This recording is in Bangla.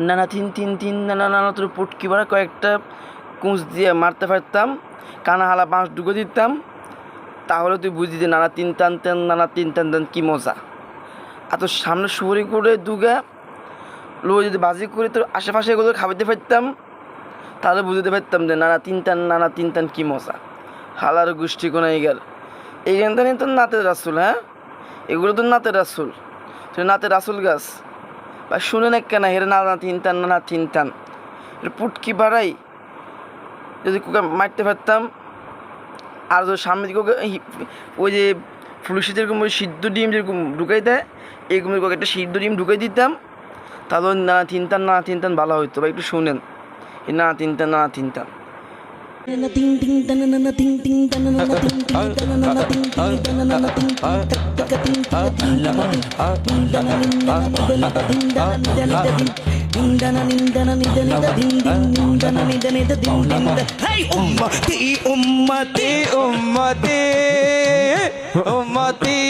নানা তিন তিন তিন নানা নানা তোর পুটকি মারা কয়েকটা কুঁচ দিয়ে মারতে পারতাম, কানা হালা বাঁশ ঢুকে দিতাম, তাহলে তুই বুঝি যে নানা তিন টান টান নানা তিন টান টান কী মজা। আর তোর সামনে সুরি করে দুগা লো যদি বাজি করে তোর আশেপাশে এগুলো খাবাইতে পারতাম, তাহলে বুঝতে পারতাম যে নানা তিন টান কী মজা। হালার গোষ্ঠী কোনায় গেল এইখানটা নিয়ে তোর নাতের রাসুল, হ্যাঁ এগুলো তোর নাতের রাসুল, তুই নাতের রাসুল গাছ বা শুনে না কেন হেরে নানা তিন টান পুটকি বাড়াই যদি কোকে মারতে পারতাম। আর যদি সামনে দিকে ওই যে ফুলুসি যেরকম ওই সিদ্ধ ডিম যেরকম ঢুকাই দেয়, এরকম একটা সিদ্ধ ডিম ঢুকাই দিতাম, তাহলে নানা তিন টান ভালো হইতো। বা একটু শুনেন এই নানা তিন টান Hey ummati ummati ummati